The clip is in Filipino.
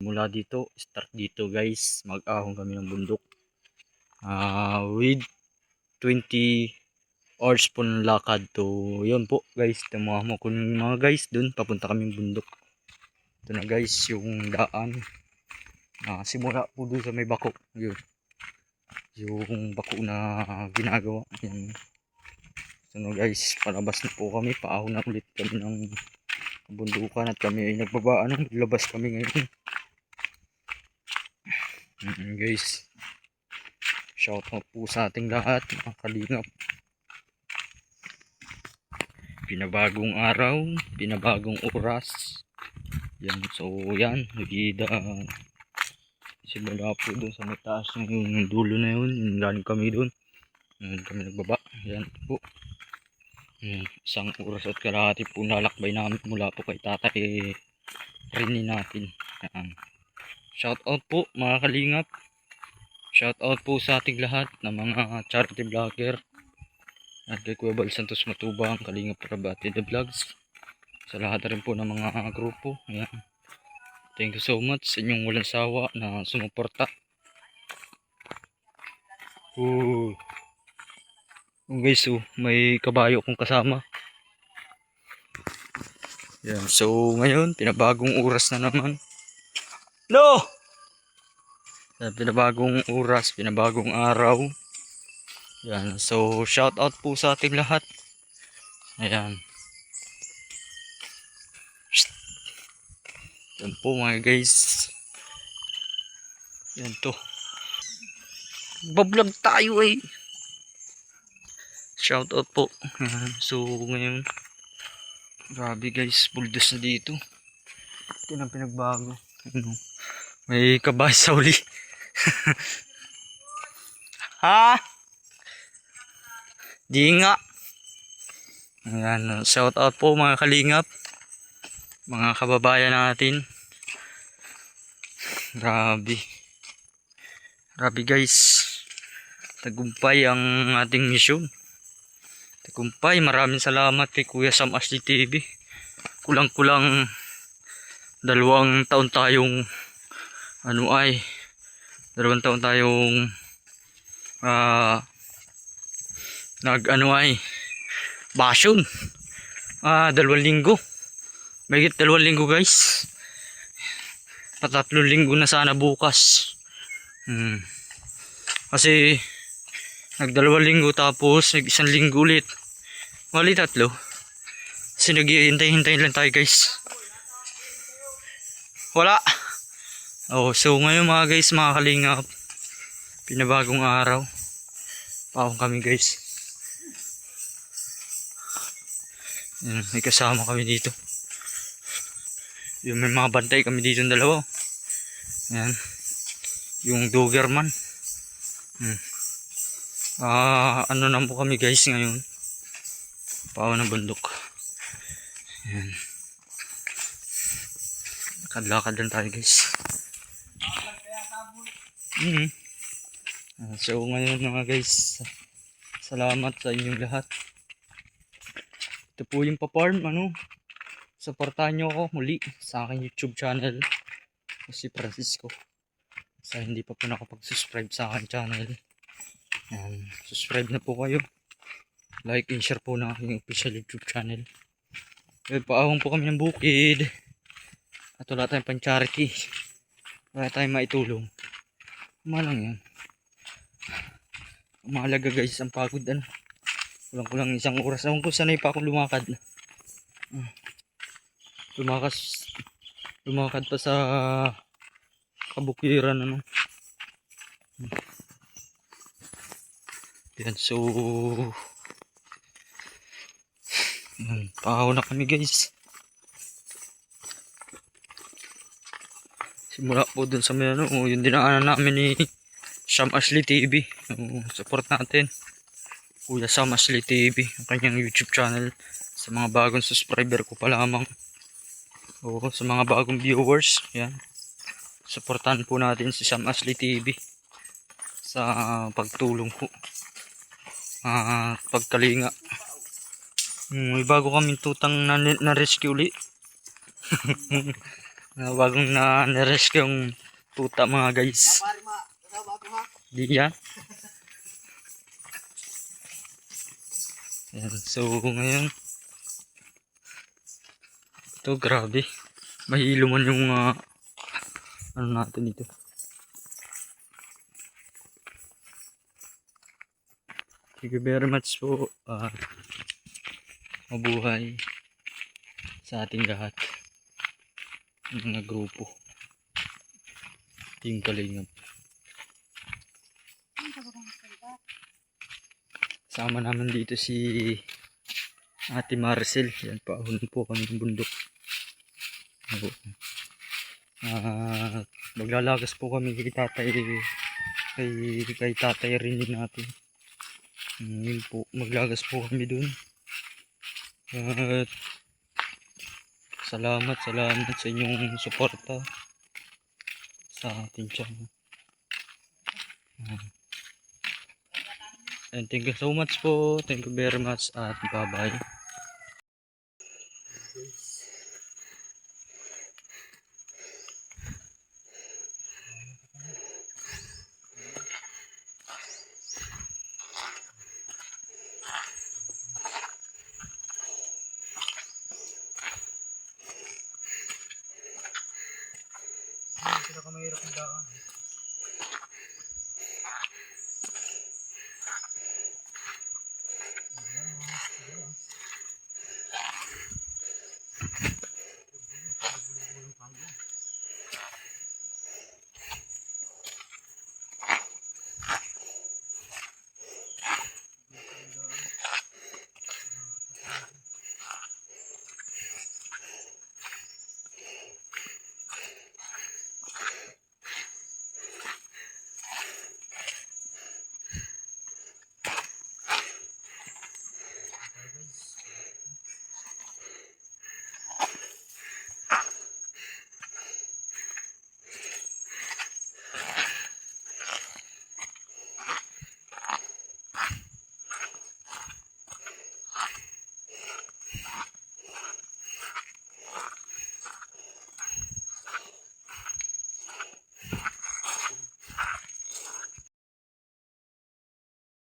Mula dito, start dito guys, mag-ahon kami ng bundok. With 20 hours po ng lakad to, yun po guys, tama mo kung mga guys dun, papunta kami bundok. Ito na guys, yung daan. Simula po dun sa may bako, yun. Yung bako na ginagawa, yan. So no guys, palabas na po kami, paahon na ulit kami ng bundukan at kami ay nagbabaan, naglabas kami ngayon. Guys, shout out po sa ating lahat mga kalingap. Pinabagong araw, pinabagong oras. Yan, so yan, nagida simula po doon sa may taas yung dulo na yun, yung galing kami doon. Kami nagbaba, yan po. Isang oras at kalahati po nalakbay namin mula po kay tatay Rini natin. Yan. Shout out po mga kalingap. Shout out po sa ating lahat ng mga charity vlogger. At kay Kuya Bal Santos Matubang, Kalingap Prabati The Vlogs. Sa lahat rin po ng mga grupo. Ayan. Thank you so much sa inyong walang sawa na sumuporta. Guys, may kabayo kong kasama. Ayan. So ngayon, pinabagong oras na naman. No! Pinabagong oras, pinabagong araw. Yan, so shout out po sa ating lahat. Ayan. Yan po mga guys. Yan to. Bablog tayo eh. Shout out po. Ayan. So ngayon, grabe guys, buldos na dito. Ito na pinagbago. Ano? May kabay sa uli. Ha? Di nga. Ayan, shout out po mga kalingap, mga kababayan natin. Grabe guys, tagumpay ang ating misyon. Tagumpay, maraming salamat kay Kuya Sam Ashley TV. Kulang-kulang 2 taon tayong basyon. 2 linggo. Mahigit 2 linggo guys. 3 linggo na sana bukas. Kasi nag 2 linggo tapos nag 1 linggo ulit. Wali 3. Kasi naghihintay-hintay lang tayo guys. Wala. So ngayon mga guys, mga kalingap, pinabagong araw. Paahon kami guys. Yan, may kasama kami dito. Yung may mga bantay kami dito ng 2. Yan. Yung Doberman. Ano na po kami guys ngayon. Paahon ng bundok. Yan. Lakad lang tayo guys. So ngayon mga guys, salamat sa inyong lahat. Ito po yung pa-farm, supportahan nyo ako muli sa aking YouTube channel, si Francisco. Sa hindi pa po nakapag-subscribe sa aking channel, subscribe na po kayo, like and share po na aking official YouTube channel. Paahon po kami ng bukid at wala tayong pang-charity, wala tayong maitulong. Malang yan, mahalaga guys ang pagod. Kulang-kulang 1 oras. Ewan ko sanay pa akong lumakad. Lumakad pa sa kabukiran. Yan, so paahon na kami guys. Simula po dun sa may yung dinaanan namin ni Sam Ashley TV. Support natin Kuya Sam Ashley TV, ang kanyang YouTube channel. Sa mga bagong subscriber ko pa lamang, sa mga bagong viewers, yan, supportan po natin si Sam Ashley TV sa pagtulong po, pagkalinga. May bago kaming tutang na rescue ulit. Bagong na rescue yung tuta mga guys. Di yan. Ayan, so ngayon ito grabe. Mahilo man yung ano natin dito. Thank you very much po. Mabuhay sa ating lahat. Mga grupo. Team Kalingap. Sama naman dito si Ate Marcel. Yan pa. Hulun po kami ng bundok. Maglalagas po kami kay tatay. Kay tatay rin din natin. Yun po. Maglagas po kami dun. At salamat sa inyong suporta sa ating channel. And thank you so much po. Thank you very much at bye-bye. Sila ka mahirap ng daan.